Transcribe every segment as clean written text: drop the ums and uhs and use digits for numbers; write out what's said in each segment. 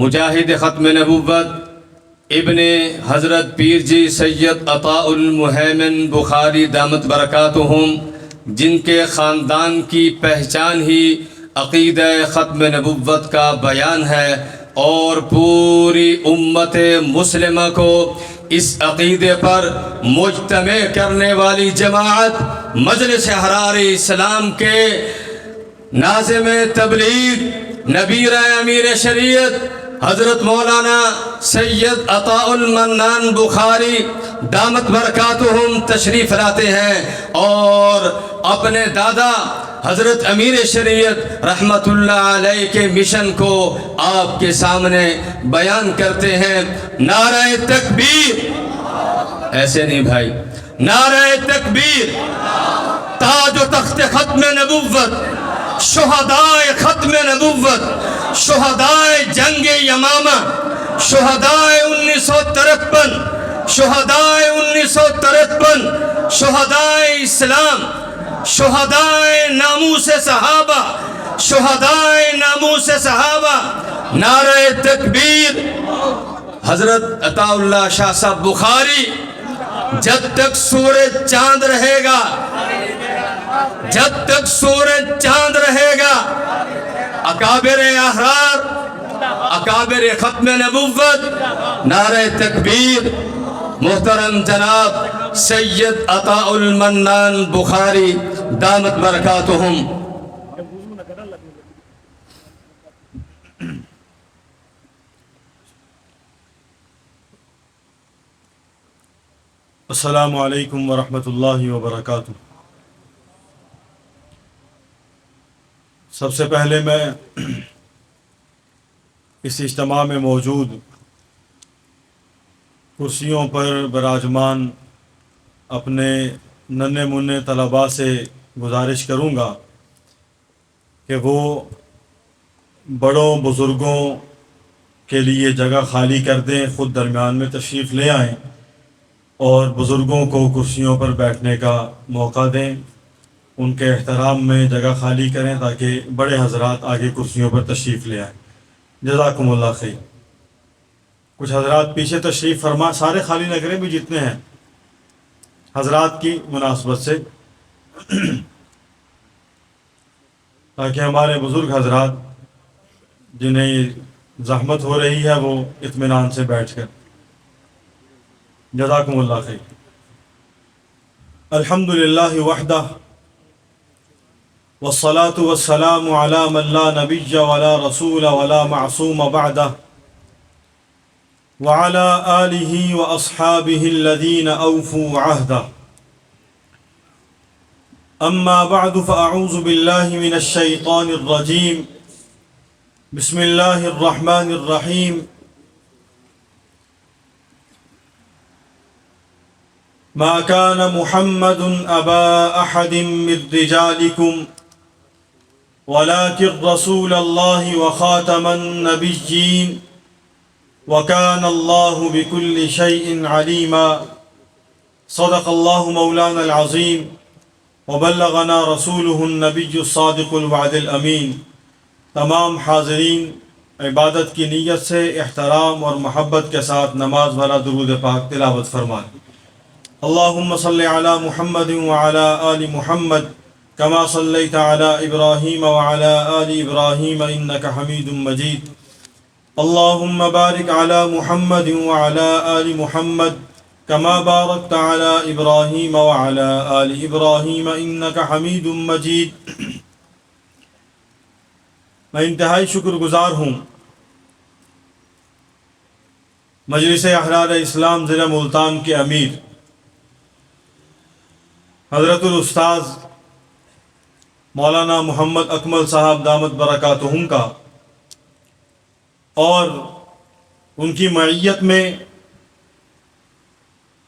مجاہد ختم نبوت ابن حضرت پیر جی سید عطاء المہیمن بخاری دامت برکاتہم، جن کے خاندان کی پہچان ہی عقیدہ ختم نبوت کا بیان ہے، اور پوری امت مسلمہ کو اس عقیدے پر مجتمع کرنے والی جماعت مجلس احرار اسلام کے ناظم تبلیغ نبیر امیر شریعت حضرت مولانا سید عطاء المنان بخاری دامت برکاتہم تشریف لاتے ہیں، اور اپنے دادا حضرت امیر شریعت رحمت اللہ علیہ کے مشن کو آپ کے سامنے بیان کرتے ہیں۔ نعرہ تکبیر، ایسے نہیں بھائی، نعرہ تکبیر، تاج و تخت ختم نبوت، شہدائے ختم نبوت، شہدائے جنگ یمامہ، شہدائے 1953، شہدائے 1953، شہدائے اسلام، شہدائے ناموس صحابہ، شہدائے ناموس صحابہ، نعرہ تکبیر۔ حضرت عطاء اللہ شاہ صاحب بخاری، جب تک سورج چاند رہے گا، جب تک سورج چاند رہے گا، اکابر احرار، اکابر ختم نبوت، نعرہ تکبیر، محترم جناب سید عطاء المنان بخاری دامت برکاتہم۔ السلام علیکم ورحمۃ اللہ وبرکاتہ۔ سب سے پہلے میں اس اجتماع میں موجود کرسیوں پر براجمان اپنے ننھے منھے طلباء سے گزارش کروں گا کہ وہ بڑوں بزرگوں کے لیے جگہ خالی کر دیں، خود درمیان میں تشریف لے آئیں اور بزرگوں کو کرسیوں پر بیٹھنے کا موقع دیں، ان کے احترام میں جگہ خالی کریں تاکہ بڑے حضرات آگے کرسیوں پر تشریف لے آئیں۔ جزاکم اللہ خیر۔ کچھ حضرات پیچھے تشریف فرما، سارے خالی نہ کریں بھی جتنے ہیں، حضرات کی مناسبت سے، تاکہ ہمارے بزرگ حضرات جنہیں زحمت ہو رہی ہے وہ اطمینان سے بیٹھ کر۔ جزاکم اللہ خیر۔ الحمد للہ وحدہ والصلاة والسلام علی من لا نبی ولا رسول ولا معصوم بعدہ وعلى آلہ واصحابہ الذین اوفوا عہدہ، اما بعد فاعوذ باللہ من الشیطان الرجیم، بسم اللہ الرحمن الرحیم۔ ما كان محمد أبا أحد من رجالكم ولكن رسول الله وخاتم النبيين وكان الله بكل شيء عليما، صدق الله مولانا العظيم وبلغنا رسوله النبي الصادق الوعد الأمين۔ تمام حاضرین عبادت کی نیت سے احترام اور محبت کے ساتھ نماز والا درود پاک تلاوت فرمائیں۔ اللہم صلی علی محمد وعلی آل محمد کما صلیت علی ابراہیم وعلی آل ابراہیم انک حمید مجید۔ اللہم بارک علی محمد وعلی آل محمد کما بارکت علی ابراہیم وعلی آل ابراہیم انک حمید مجید۔ میں انتہائی شکر گزار ہوں مجلس احرار اسلام ضلع ملتان کے امیر حضرت الاستاذ مولانا محمد اکمل صاحب دامت برکاتہم کا، اور ان کی معیت میں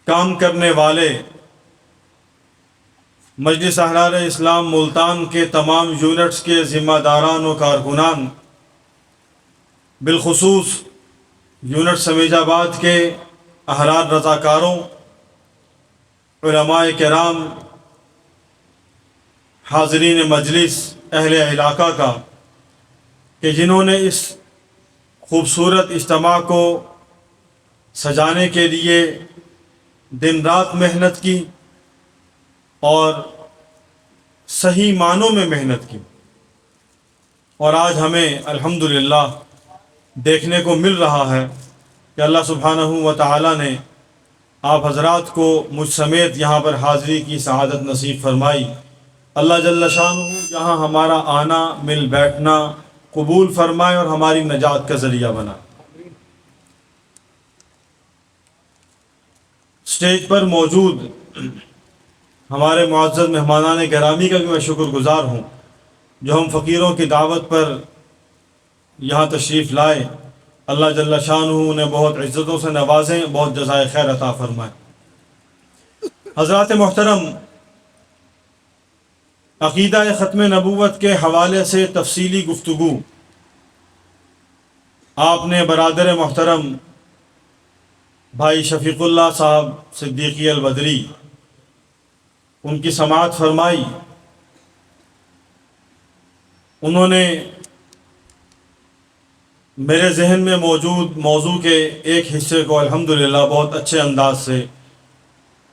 کام کرنے والے مجلس احرار اسلام ملتان کے تمام یونٹس کے ذمہ داران و کارکنان، بالخصوص یونٹ سمیج آباد کے احرار رضاکاروں، علماء کرام، حاضرین مجلس، اہل علاقہ کا، کہ جنہوں نے اس خوبصورت اجتماع کو سجانے کے لیے دن رات محنت کی اور صحیح معنوں میں محنت کی، اور آج ہمیں الحمدللہ دیکھنے کو مل رہا ہے کہ اللہ سبحانہ و تعالی نے آپ حضرات کو مجھ سمیت یہاں پر حاضری کی سعادت نصیب فرمائی۔ اللہ جل شانہ یہاں ہمارا آنا، مل بیٹھنا قبول فرمائے اور ہماری نجات کا ذریعہ بنا۔ اسٹیج پر موجود ہمارے معزز مہمانان گرامی کا بھی میں شکر گزار ہوں جو ہم فقیروں کی دعوت پر یہاں تشریف لائے۔ اللہ جل شانہ انہیں بہت عزتوں سے نوازیں، بہت جزائے خیر عطا فرمائے۔ حضرات محترم، عقیدہ ختم نبوت کے حوالے سے تفصیلی گفتگو آپ نے برادر محترم بھائی شفیق اللہ صاحب صدیقی البدری ان کی سماعت فرمائی۔ انہوں نے میرے ذہن میں موجود موضوع کے ایک حصے کو الحمدللہ بہت اچھے انداز سے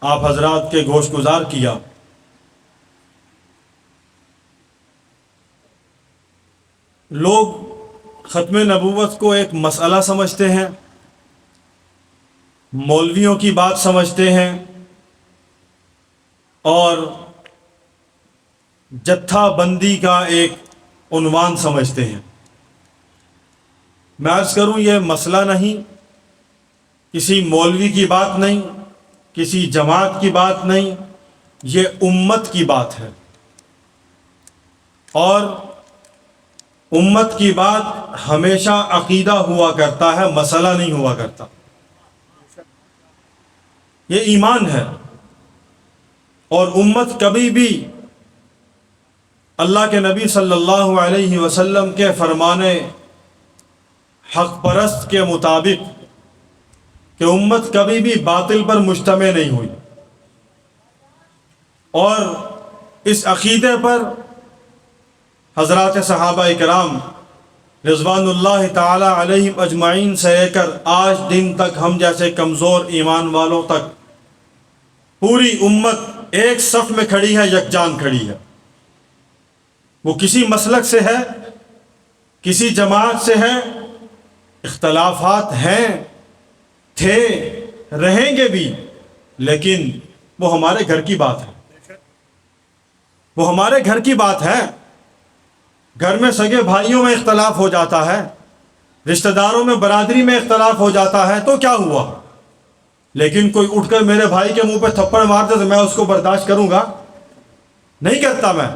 آپ حضرات کے گوش گزار کیا۔ لوگ ختم نبوت کو ایک مسئلہ سمجھتے ہیں، مولویوں کی بات سمجھتے ہیں اور جتھا بندی کا ایک عنوان سمجھتے ہیں۔ میں عرض کروں یہ مسئلہ نہیں، کسی مولوی کی بات نہیں، کسی جماعت کی بات نہیں، یہ امت کی بات ہے، اور امت کی بات ہمیشہ عقیدہ ہوا کرتا ہے، مسئلہ نہیں ہوا کرتا۔ یہ ایمان ہے، اور امت کبھی بھی اللہ کے نبی صلی اللہ علیہ وسلم کے فرمانے حق پرست کے مطابق کہ امت کبھی بھی باطل پر مجتمع نہیں ہوئی، اور اس عقیدے پر حضرات صحابہ کرام رضوان اللہ تعالی علیہم اجمعین سے لے کر آج دن تک ہم جیسے کمزور ایمان والوں تک پوری امت ایک صف میں کھڑی ہے، یکجان کھڑی ہے۔ وہ کسی مسلک سے ہے، کسی جماعت سے ہے، اختلافات ہیں، تھے، رہیں گے بھی، لیکن وہ ہمارے گھر کی بات ہے، وہ ہمارے گھر کی بات ہے۔ گھر میں سگے بھائیوں میں اختلاف ہو جاتا ہے، رشتہ داروں میں برادری میں اختلاف ہو جاتا ہے تو کیا ہوا، لیکن کوئی اٹھ کر میرے بھائی کے منہ پہ تھپڑ مار دے تو میں اس کو برداشت کروں گا؟ نہیں کرتا میں۔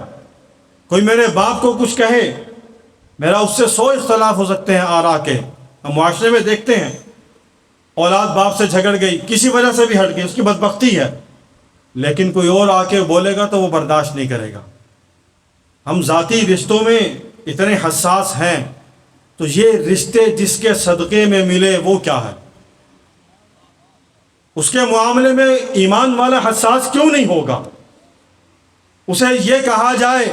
کوئی میرے باپ کو کچھ کہے، میرا اس سے 100 اختلاف ہو سکتے ہیں آرا کے، ہم معاشرے میں دیکھتے ہیں اولاد باپ سے جھگڑ گئی، کسی وجہ سے بھی ہٹ گئی، اس کی بدبختی ہے، لیکن کوئی اور آ کے بولے گا تو وہ برداشت نہیں کرے گا۔ ہم ذاتی رشتوں میں اتنے حساس ہیں، تو یہ رشتے جس کے صدقے میں ملے وہ کیا ہے؟ اس کے معاملے میں ایمان والا حساس کیوں نہیں ہوگا؟ اسے یہ کہا جائے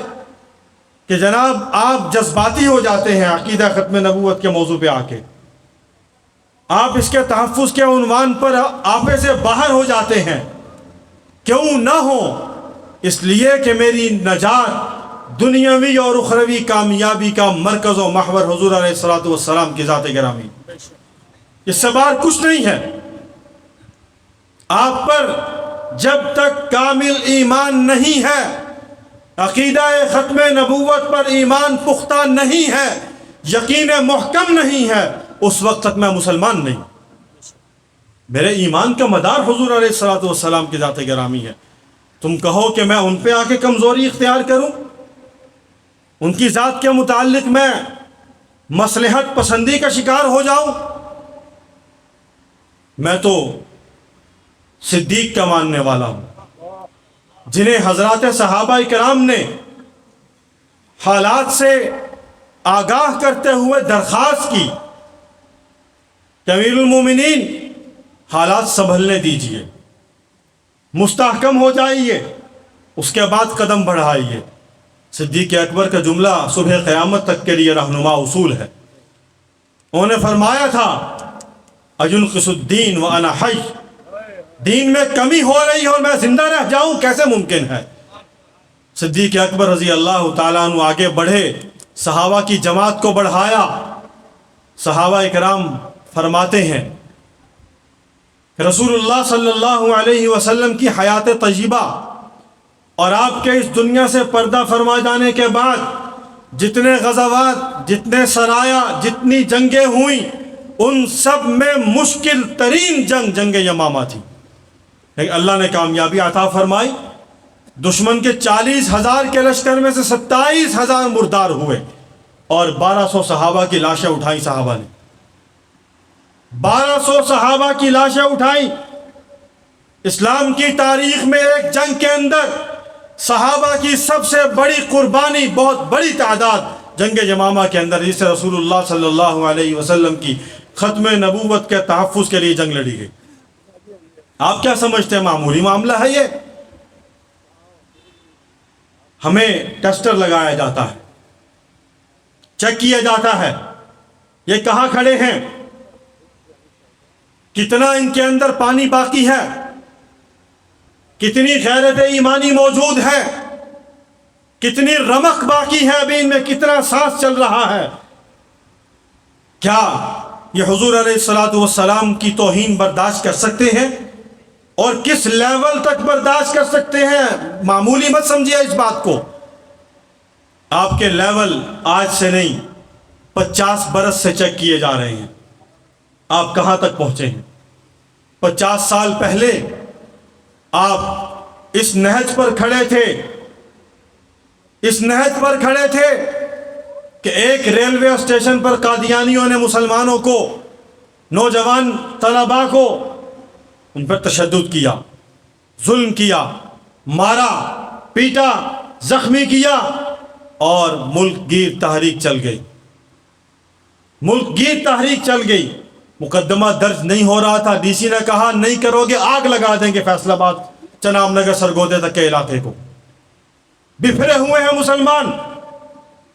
کہ جناب آپ جذباتی ہو جاتے ہیں عقیدہ ختم نبوت کے موضوع پہ آ کے، آپ اس کے تحفظ کے عنوان پر آپے سے باہر ہو جاتے ہیں۔ کیوں نہ ہو؟ اس لیے کہ میری نجات دنیاوی اور اخروی کامیابی کا مرکز و محور حضور علیہ الصلوۃ والسلام کی ذات گرامی، اس سے باہر کچھ نہیں ہے۔ آپ پر جب تک کامل ایمان نہیں ہے، عقیدہ ختم نبوت پر ایمان پختہ نہیں ہے، یقین محکم نہیں ہے، اس وقت تک میں مسلمان نہیں۔ میرے ایمان کا مدار حضور علیہ الصلوۃ والسلام کی ذات گرامی ہے۔ تم کہو کہ میں ان پہ آ کے کمزوری اختیار کروں، ان کی ذات کے متعلق میں مصلحت پسندی کا شکار ہو جاؤں؟ میں تو صدیق کا ماننے والا ہوں، جنہیں حضرات صحابہ کرام نے حالات سے آگاہ کرتے ہوئے درخواست کی کہ امیر المومنین حالات سنبھلنے دیجئے، مستحکم ہو جائیے، اس کے بعد قدم بڑھائیے۔ صدیق اکبر کا جملہ صبح قیامت تک کے لیے رہنما اصول ہے انہوں نے فرمایا تھا اینقص الدین وانا حی، دین میں کمی ہو رہی ہے اور میں زندہ رہ جاؤں کیسے ممکن ہے؟ صدیق اکبر رضی اللہ تعالیٰ عنہ آگے بڑھے، صحابہ کی جماعت کو بڑھایا۔ صحابہ اکرام فرماتے ہیں کہ رسول اللہ صلی اللہ علیہ وسلم کی حیات طیبہ اور آپ کے اس دنیا سے پردہ فرما جانے کے بعد جتنے غزوات، جتنے سرایا، جتنی جنگیں ہوئیں، ان سب میں مشکل ترین جنگ یمامہ تھی، لیکن اللہ نے کامیابی عطا فرمائی۔ دشمن کے 40,000 کے لشکر میں سے 27,000 مردار ہوئے اور 1200 صحابہ کی لاشیں اٹھائیں۔ صحابہ نے 1200 صحابہ کی لاشیں اٹھائیں۔ اسلام کی تاریخ میں ایک جنگ کے اندر صحابہ کی سب سے بڑی قربانی، بہت بڑی تعداد جنگ یمامہ کے اندر، جس سے رسول اللہ صلی اللہ علیہ وسلم کی ختم نبوت کے تحفظ کے لیے جنگ لڑی گئی۔ آپ کیا سمجھتے ہیں معمولی معاملہ ہے یہ؟ ہمیں ٹیسٹر لگایا جاتا ہے، چیک کیا جاتا ہے یہ کہاں کھڑے ہیں، کتنا ان کے اندر پانی باقی ہے، کتنی غیرت ایمانی موجود ہے، کتنی رمق باقی ہے، ابھی ان میں کتنا سانس چل رہا ہے۔ کیا یہ حضور علیہ الصلوۃ والسلام کی توہین برداشت کر سکتے ہیں؟ اور کس لیول تک برداشت کر سکتے ہیں؟ معمولی مت سمجھیے اس بات کو۔ آپ کے لیول آج سے نہیں 50 برس سے چیک کیے جا رہے ہیں، آپ کہاں تک پہنچے ہیں۔ 50 سال پہلے آپ اس نہج پر کھڑے تھے، اس نہج پر کھڑے تھے کہ ایک ریلوے اسٹیشن پر قادیانیوں نے مسلمانوں کو، نوجوان طلباء کو، ان پر تشدد کیا، ظلم کیا، مارا، پیٹا، زخمی کیا، اور ملک گیر تحریک چل گئی۔ ملک گیر تحریک چل گئی، مقدمہ درج نہیں ہو رہا تھا، ڈی سی نے کہا نہیں کرو گے آگ لگا دیں گے فیصل آباد، چناب نگر، سرگودے تک کے علاقے کو۔ بفرے ہوئے ہیں مسلمان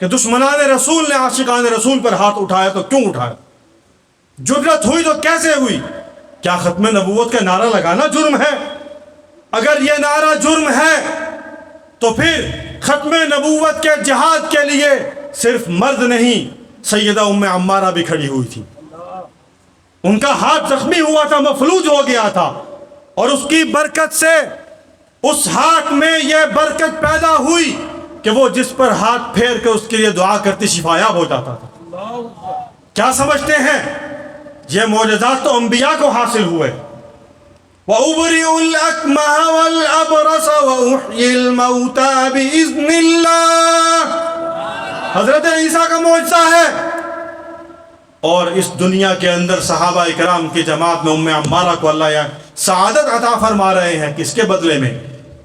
کہ دشمنان رسول نے عاشقان رسول پر ہاتھ اٹھایا تو کیوں اٹھایا؟ جرت ہوئی تو کیسے ہوئی؟ کیا ختم نبوت کا نعرہ لگانا جرم ہے؟ اگر یہ نعرہ جرم ہے تو پھر ختم نبوت کے جہاد کے لیے صرف مرد نہیں، سیدہ ام عمارہ بھی کھڑی ہوئی تھی، ان کا ہاتھ زخمی ہوا تھا، مفلوج ہو گیا تھا، اور اس کی برکت سے اس ہاتھ میں یہ برکت پیدا ہوئی کہ وہ جس پر ہاتھ پھیر کے اس کے لیے دعا کرتی شفایاب ہو جاتا تھا۔ کیا سمجھتے ہیں؟ یہ معجزات تو انبیاء کو حاصل ہوئے۔ وَأُبْرِئُ الْأَكْمَحَ وَالْأَبْرَصَ وَأُحْيِي الْمَوْتَى بِإِذْنِ اللَّهِ، حضرت عیسیٰ کا معجزہ ہے۔ اور اس دنیا کے اندر صحابہ اکرام کی جماعت میں ام عمارہ کو اللہ یہ سعادت عطا فرما رہے ہیں، کس کے بدلے میں؟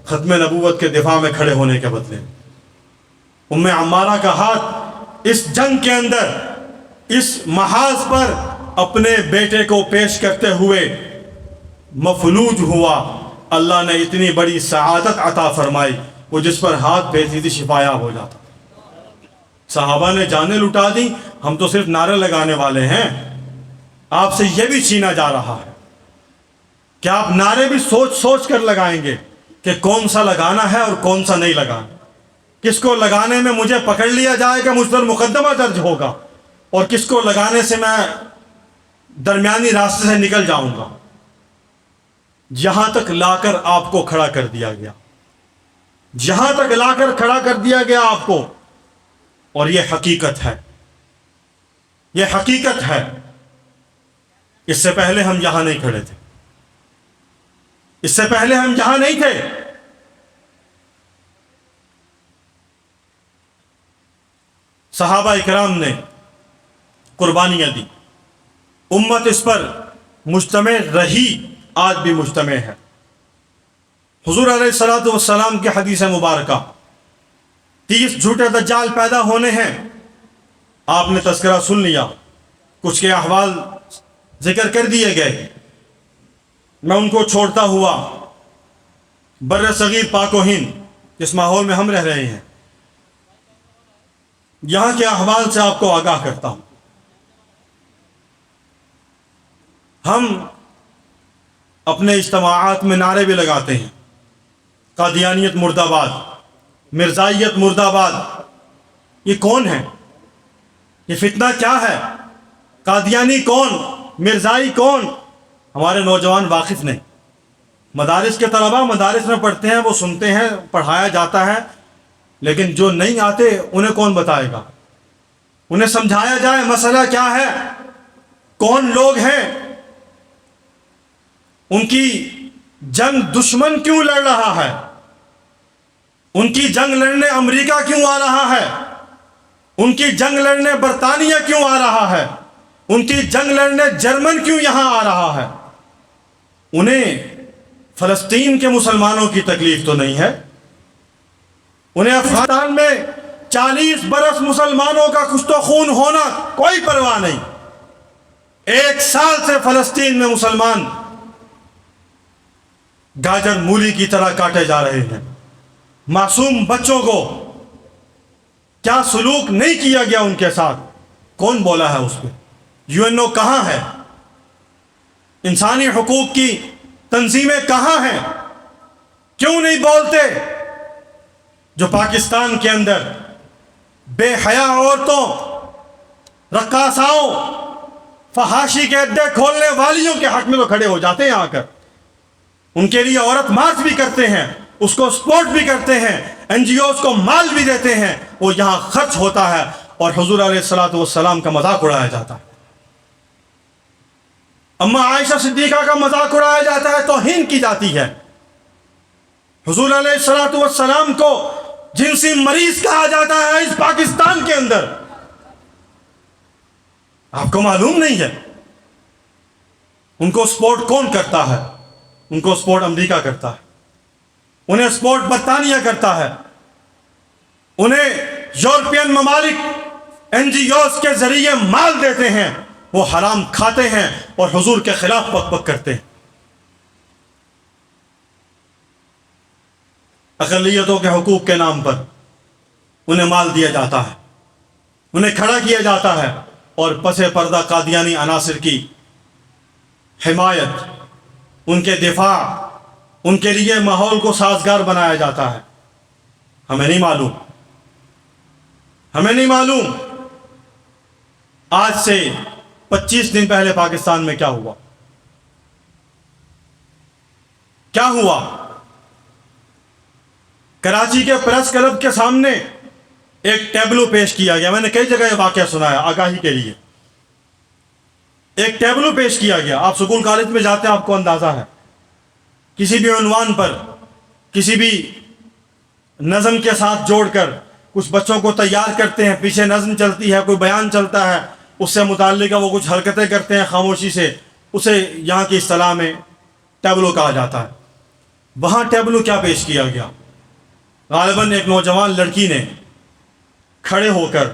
ختم نبوت کے دفاع میں کھڑے ہونے کے بدلے میں۔ ام عمارہ کا ہاتھ اس جنگ کے اندر اس محاذ پر اپنے بیٹے کو پیش کرتے ہوئے مفلوج ہوا، اللہ نے اتنی بڑی سعادت عطا فرمائی، وہ جس پر ہاتھ پھیرتی تھی شفایاب ہو جاتا۔ صحابہ نے جانیں لٹا دی، ہم تو صرف نعرے لگانے والے ہیں، آپ سے یہ بھی چھینا جا رہا ہے کہ آپ نعرے بھی سوچ سوچ کر لگائیں گے کہ کون سا لگانا ہے اور کون سا نہیں لگانا، کس کو لگانے میں مجھے پکڑ لیا جائے گا، مجھ پر مقدمہ درج ہوگا، اور کس کو لگانے سے میں درمیانی راستے سے نکل جاؤں گا۔ یہاں تک لا کر آپ کو کھڑا کر دیا گیا، یہاں تک لا کر کھڑا کر دیا گیا آپ کو، اور یہ حقیقت ہے، یہ حقیقت ہے۔ اس سے پہلے ہم یہاں نہیں کھڑے تھے، اس سے پہلے ہم یہاں نہیں تھے۔ صحابہ اکرام نے قربانیاں دی، امت اس پر مجتمع رہی، آج بھی مجتمع ہے۔ حضور علیہ الصلوۃ والسلام کی حدیث مبارکہ 30 جھوٹے دجال پیدا ہونے ہیں، آپ نے تذکرہ سن لیا، کچھ کے احوال ذکر کر دیے گئے۔ میں ان کو چھوڑتا ہوا بر صغیر پاک و ہند جس ماحول میں ہم رہ رہے ہیں، یہاں کے احوال سے آپ کو آگاہ کرتا ہوں۔ ہم اپنے اجتماعات میں نعرے بھی لگاتے ہیں، قادیانیت مرد آباد، مرزائیت مرد آباد۔ یہ کون ہے؟ یہ فتنہ کیا ہے؟ قادیانی کون؟ مرزائی کون؟ ہمارے نوجوان واقف نہیں۔ مدارس کے طلباء مدارس میں پڑھتے ہیں، وہ سنتے ہیں، پڑھایا جاتا ہے، لیکن جو نہیں آتے انہیں کون بتائے گا؟ انہیں سمجھایا جائے مسئلہ کیا ہے، کون لوگ ہیں، ان کی جنگ دشمن کیوں لڑ رہا ہے، ان کی جنگ لڑنے امریکہ کیوں آ رہا ہے، ان کی جنگ لڑنے برطانیہ کیوں آ رہا ہے، ان کی جنگ لڑنے جرمن کیوں یہاں آ رہا ہے۔ انہیں فلسطین کے مسلمانوں کی تکلیف تو نہیں ہے، انہیں افغانستان میں 40 برس مسلمانوں کا کشت و خون ہونا کوئی پرواہ نہیں۔ 1 سال سے فلسطین میں مسلمان گاجر مولی کی طرح کاٹے جا رہے ہیں۔ معصوم بچوں کو کیا سلوک نہیں کیا گیا ان کے ساتھ؟ کون بولا ہے اس پہ؟ UN کہاں ہے؟ انسانی حقوق کی تنظیمیں کہاں ہیں؟ کیوں نہیں بولتے؟ جو پاکستان کے اندر بے حیا عورتوں، رقاصاؤں، فحاشی کے اڈے کھولنے والیوں کے حق میں تو کھڑے ہو جاتے ہیں آ کر، ان کے لیے عورت مارچ بھی کرتے ہیں، اس کو سپورٹ بھی کرتے ہیں، NGOs کو مال بھی دیتے ہیں، وہ یہاں خرچ ہوتا ہے اور حضور علیہ الصلوۃ والسلام کا مذاق اڑایا جاتا ہے، اما عائشہ صدیقہ کا مذاق اڑایا جاتا ہے، توہین کی جاتی ہے۔ حضور علیہ الصلوۃ والسلام کو جنسی مریض کہا جاتا ہے اس پاکستان کے اندر، آپ کو معلوم نہیں ہے؟ ان کو سپورٹ کون کرتا ہے؟ ان کو سپورٹ امریکہ کرتا ہے، انہیں سپورٹ برطانیہ کرتا ہے، انہیں یورپین ممالک NGOs کے ذریعے مال دیتے ہیں، وہ حرام کھاتے ہیں اور حضور کے خلاف بک بک کرتے ہیں۔ اقلیتوں کے حقوق کے نام پر انہیں مال دیا جاتا ہے، انہیں کھڑا کیا جاتا ہے، اور پس پردہ قادیانی عناصر کی حمایت، ان کے دفاع، ان کے لیے ماحول کو سازگار بنایا جاتا ہے۔ ہمیں نہیں معلوم، ہمیں نہیں معلوم آج سے 25 دن پہلے پاکستان میں کیا ہوا، کیا ہوا؟ کراچی کے پریس کلب کے سامنے ایک ٹیبلو پیش کیا گیا، میں نے کئی جگہ یہ واقعہ سنایا آگاہی کے لیے۔ ایک ٹیبلو پیش کیا گیا، آپ سکول کالج میں جاتے ہیں آپ کو اندازہ ہے، کسی بھی عنوان پر کسی بھی نظم کے ساتھ جوڑ کر کچھ بچوں کو تیار کرتے ہیں، پیچھے نظم چلتی ہے، کوئی بیان چلتا ہے، اس سے متعلقہ وہ کچھ حرکتیں کرتے ہیں خاموشی سے، اسے یہاں کی اصطلاح میں ٹیبلو کہا جاتا ہے۔ وہاں ٹیبلو کیا پیش کیا گیا؟ غالباً ایک نوجوان لڑکی نے کھڑے ہو کر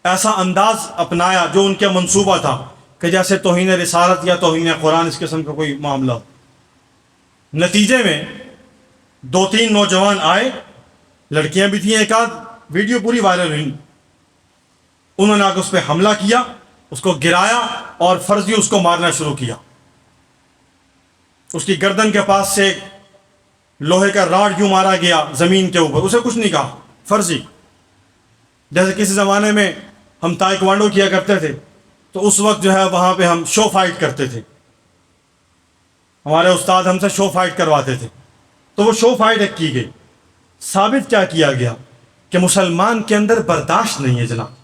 ایسا انداز اپنایا جو ان کے منصوبہ تھا کہ جیسے توہین رسالت یا توہین قرآن اس قسم کا کوئی معاملہ ہو۔ نتیجے میں 2-3 نوجوان آئے، لڑکیاں بھی تھیں، ایک آدھ، ویڈیو پوری وائرل ہوئی، انہوں نے آ کے اس پہ حملہ کیا، اس کو گرایا اور فرضی اس کو مارنا شروع کیا۔ اس کی گردن کے پاس سے لوہے کا راڈ یوں مارا گیا زمین کے اوپر، اسے کچھ نہیں کہا، فرضی۔ جیسے کسی زمانے میں ہم تائیکوانڈو کیا کرتے تھے تو اس وقت جو ہے وہاں پہ ہم شو فائٹ کرتے تھے، ہمارے استاد ہم سے شو فائٹ کرواتے تھے، تو وہ شو فائٹ ایک کی گئی۔ ثابت کیا کیا گیا کہ مسلمان کے اندر برداشت نہیں ہے جناب،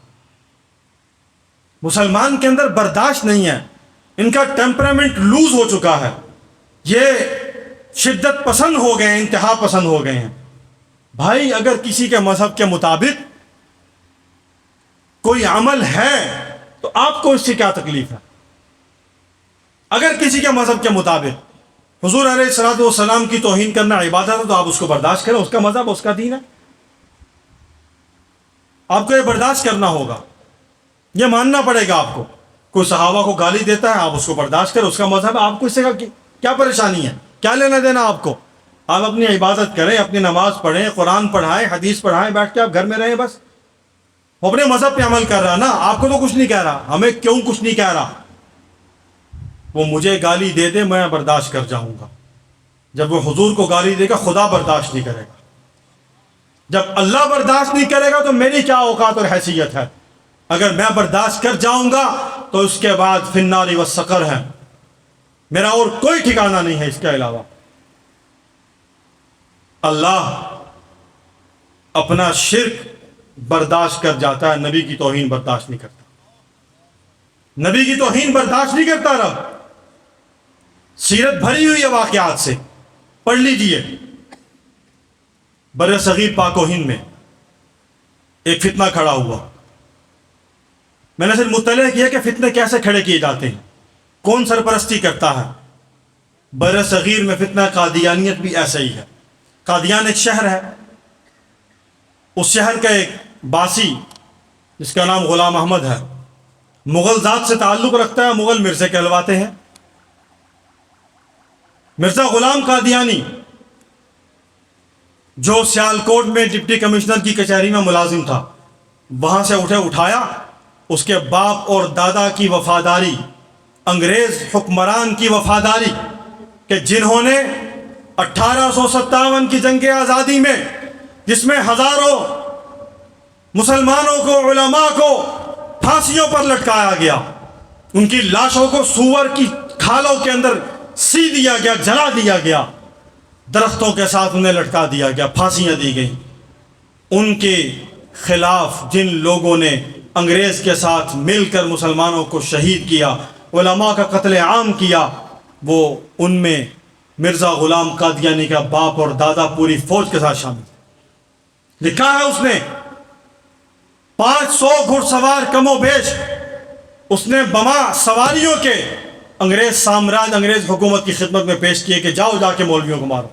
مسلمان کے اندر برداشت نہیں ہے، ان کا ٹیمپرامنٹ لوز ہو چکا ہے، یہ شدت پسند ہو گئے ہیں، انتہا پسند ہو گئے ہیں۔ بھائی اگر کسی کے مذہب کے مطابق کوئی عمل ہے تو آپ کو اس سے کیا تکلیف ہے؟ اگر کسی کے مذہب کے مطابق حضور علیہ الصلوۃ والسلام کی توہین کرنا عبادت ہے تو آپ اس کو برداشت کریں، اس کا مذہب، اس کا دین ہے، آپ کو یہ برداشت کرنا ہوگا، یہ ماننا پڑے گا آپ کو۔ کوئی صحابہ کو گالی دیتا ہے آپ اس کو برداشت کریں، اس کا مذہب ہے، آپ کو اس سے کیا پریشانی ہے، کیا لینا دینا آپ کو؟ آپ اپنی عبادت کریں، اپنی نماز پڑھیں، قرآن پڑھائیں، حدیث پڑھائیں، بیٹھ کے آپ گھر میں رہیں، بس وہ اپنے مذہب پہ عمل کر رہا نا، آپ کو تو کچھ نہیں کہہ رہا، ہمیں کیوں کچھ نہیں کہہ رہا؟ وہ مجھے گالی دے دے میں برداشت کر جاؤں گا، جب وہ حضور کو گالی دے گا خدا برداشت نہیں کرے گا، جب اللہ برداشت نہیں کرے گا تو میری کیا اوقات اور حیثیت ہے؟ اگر میں برداشت کر جاؤں گا تو اس کے بعد فی النار والسقر ہے، میرا اور کوئی ٹھکانہ نہیں ہے اس کے علاوہ۔ اللہ اپنا شرک برداشت کر جاتا ہے، نبی کی توہین برداشت نہیں کرتا، نبی کی توہین برداشت نہیں کرتا رب۔ سیرت بھری ہوئی ہے واقعات سے، پڑھ لیجئے۔ بر صغیر پاک و ہند میں ایک فتنہ کھڑا ہوا، میں نے صرف مطلع کیا کہ فتنے کیسے کھڑے کیے جاتے ہیں، کون سرپرستی کرتا ہے۔ بر صغیر میں فتنہ قادیانیت بھی ایسا ہی ہے۔ قادیان ایک شہر ہے، اس شہر کا ایک باسی جس کا نام غلام احمد ہے، مغل ذات سے تعلق رکھتا ہے، مغل مرزے کہلواتے ہیں۔ مرزا غلام قادیانی جو سیالکوٹ میں ڈپٹی کمشنر کی کچہری میں ملازم تھا، وہاں سے اٹھایا اس کے باپ اور دادا کی وفاداری، انگریز حکمران کی وفاداری، کہ جنہوں نے 1857 کی جنگ آزادی میں، جس میں ہزاروں مسلمانوں کو، علماء کو پھانسیوں پر لٹکایا گیا، ان کی لاشوں کو سور کی کھالوں کے اندر سی دیا گیا، جلا دیا گیا، درختوں کے ساتھ انہیں لٹکا دیا گیا، پھانسیاں دی گئیں، ان کے خلاف جن لوگوں نے انگریز کے ساتھ مل کر مسلمانوں کو شہید کیا، علماء کا قتل عام کیا، وہ ان میں مرزا غلام قادیانی کا باپ اور دادا پوری فوج کے ساتھ شامل تھے۔ لکھا ہے اس نے 500 گھڑ سوار کم و بیش اس نے بما سواریوں کے انگریز سامراج، انگریز حکومت کی خدمت میں پیش کیے کہ جاؤ جا کے مولویوں کو مارو،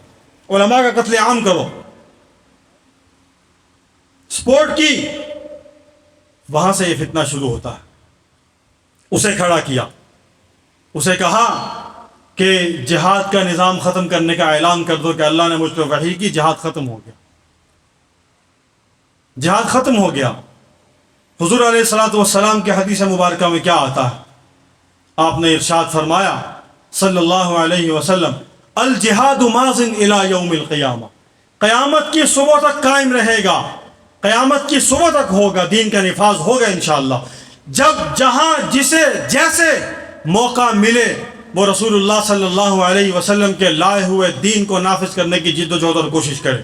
علماء کا قتل عام کرو، سپورٹ کی۔ وہاں سے یہ فتنہ شروع ہوتا ہے۔ اسے کھڑا کیا، اسے کہا کہ جہاد کا نظام ختم کرنے کا اعلان کر دو کہ اللہ نے مجھ پہ وحی کی، جہاد ختم ہو گیا، جہاد ختم ہو گیا۔ حضور علیہ الصلوۃ والسلام کی حدیث مبارکہ میں کیا آتا ہے؟ آپ نے ارشاد فرمایا صلی اللہ علیہ وسلم، الجہاد ماض الی یوم القیامہ، قیامت کی صبح تک قائم رہے گا، قیامت کی صبح تک ہوگا، دین کا نفاذ ہوگا انشاءاللہ۔ جب جہاں جسے جیسے موقع ملے وہ رسول اللہ صلی اللہ علیہ وسلم کے لائے ہوئے دین کو نافذ کرنے کی جد و جہد اور کوشش کرے۔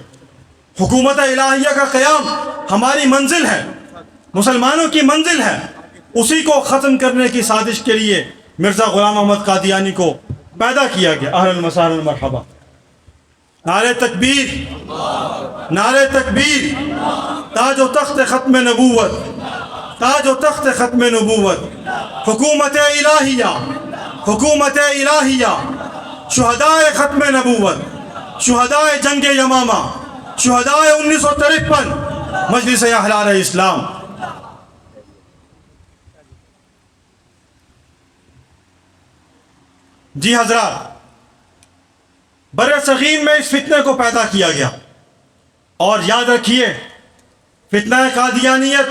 حکومت الہیہ کا قیام ہماری منزل ہے، مسلمانوں کی منزل ہے، اسی کو ختم کرنے کی سازش کے لیے مرزا غلام احمد قادیانی کو پیدا کیا گیا۔ اہلا وسہلا مرحبا، نعرہ تکبیر، نعرہ تکبیر، تاج و تخت ختم نبوت، تاج و تخت ختم نبوت، حکومت الہیہ، حکومت الہیہ، شہدائے ختم نبوت، شہدائے جنگ یمامہ، شہدائے 1953، مجلس احرار اسلام۔ جی حضرات، بر صغیر میں اس فتنے کو پیدا کیا گیا، اور یاد رکھیے فتنہ قادیانیت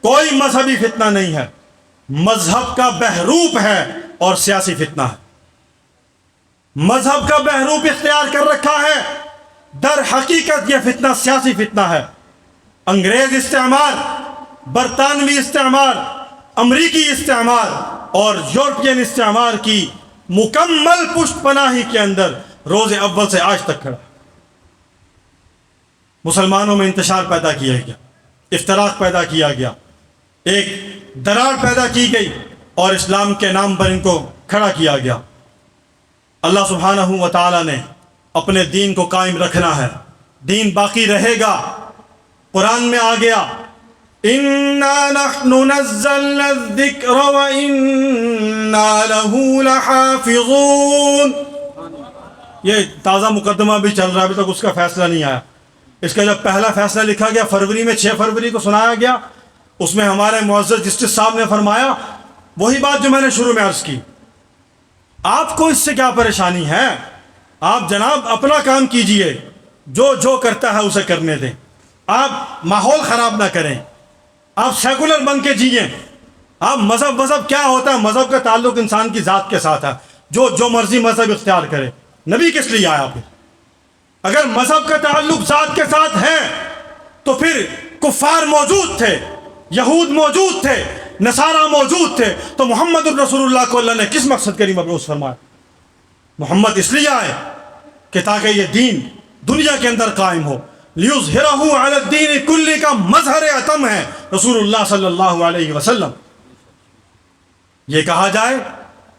کوئی مذہبی فتنہ نہیں ہے، مذہب کا بحروپ ہے اور سیاسی فتنہ ہے، مذہب کا بحروپ اختیار کر رکھا ہے، در حقیقت یہ فتنہ سیاسی فتنہ ہے۔ انگریز استعمار، برطانوی استعمار، امریکی استعمار اور یورپین استعمار کی مکمل پشت پناہی کے اندر روز اول سے آج تک کھڑا، مسلمانوں میں انتشار پیدا کیا گیا، افتراق پیدا کیا گیا، ایک دراڑ پیدا کی گئی اور اسلام کے نام پر ان کو کھڑا کیا گیا۔ اللہ سبحانہ و تعالی نے اپنے دین کو قائم رکھنا ہے، دین باقی رہے گا۔ قرآن میں آ گیا اِنَّا نَحْنُ نَزَّلْنَا الذِّكْرَ وَإِنَّا لَهُ لَحَافِظُونَ۔ یہ تازہ مقدمہ بھی چل رہا ہے، ابھی تک اس کا فیصلہ نہیں آیا۔ اس کا جب پہلا فیصلہ لکھا گیا فروری میں، 6 فروری کو سنایا گیا، اس میں ہمارے معزز جسٹس صاحب نے فرمایا وہی بات جو میں نے شروع میں عرض کی، آپ کو اس سے کیا پریشانی ہے؟ آپ جناب اپنا کام کیجئے، جو کرتا ہے اسے کرنے دیں، آپ ماحول خراب نہ کریں، آپ سیکولر بن کے جیئیں، اب مذہب کیا ہوتا ہے؟ مذہب کا تعلق انسان کی ذات کے ساتھ ہے، جو مرضی مذہب اختیار کرے۔ نبی کس لیے آیا پھر؟ اگر مذہب کا تعلق ذات کے ساتھ ہے تو پھر کفار موجود تھے، یہود موجود تھے، نصارہ موجود تھے، تو محمد الرسول اللہ کو اللہ نے کس مقصد کے لیے مبعوث فرمایا؟ محمد اس لیے آئے کہ تاکہ یہ دین دنیا کے اندر قائم ہو۔ لِيُظْهِرَهُ عَلَى الدِّينِ كُلِّ کا مظہر اتم ہے رسول اللہ صلی اللہ علیہ وسلم۔ یہ کہا جائے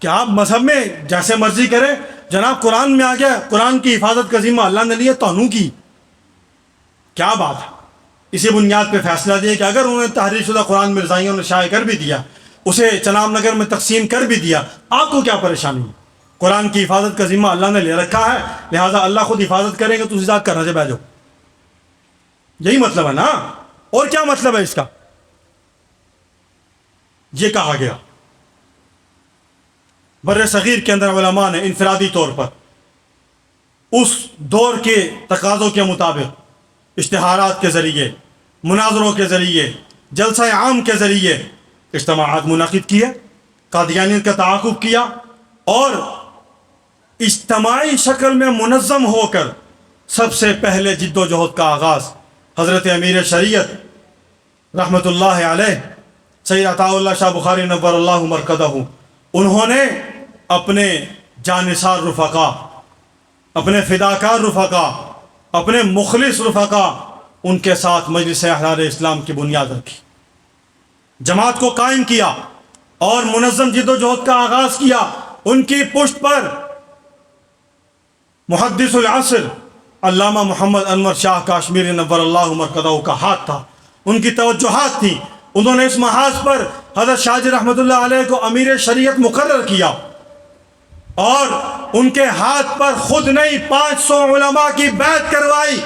کہ آپ مذہب میں جیسے مرضی کریں، جناب قرآن میں آ گیا، قرآن کی حفاظت کا ذمہ اللہ نے لیا، تانوں کی کیا بات ہے؟ اسی بنیاد پہ فیصلہ دیا کہ اگر انہوں نے تحریر شدہ قرآن مرزائیوں نے شائع کر بھی دیا، اسے چناب نگر میں تقسیم کر بھی دیا، آپ کو کیا پریشانی ہے؟ قرآن کی حفاظت کا ذمہ اللہ نے لے رکھا ہے، لہٰذا اللہ خود حفاظت کریں گے، تو ذات کرنے سے بیٹھ جاؤ۔ یہی مطلب ہے نا، اور کیا مطلب ہے اس کا؟ یہ کہا گیا بر صغیر کے اندر علماء نے انفرادی طور پر اس دور کے تقاضوں کے مطابق اشتہارات کے ذریعے، مناظروں کے ذریعے، جلسہ عام کے ذریعے اجتماعات منعقد کیے، قادیانیت کا تعاقب کیا، اور اجتماعی شکل میں منظم ہو کر سب سے پہلے جد و جہد کا آغاز حضرت امیر شریعت رحمۃ اللہ علیہ سید عطاء اللہ شاہ بخاری نور اللہ مرکزہ، انہوں نے اپنے جانثار رفقا، اپنے فداکار رفقا، اپنے مخلص رفقا، ان کے ساتھ مجلس احرار اسلام کی بنیاد رکھی، جماعت کو قائم کیا اور منظم جد و جہد کا آغاز کیا۔ ان کی پشت پر محدث العصر علامہ محمد انور شاہ کاشمیری نور اللہ مرکزہ کا ہاتھ تھا، ان کی توجہات تھی۔ انہوں نے اس محاذ پر حضرت شاہ جی رحمۃ اللہ علیہ کو امیر شریعت مقرر کیا، اور ان کے ہاتھ پر خود نہیں 500 علماء کی بیعت کروائی۔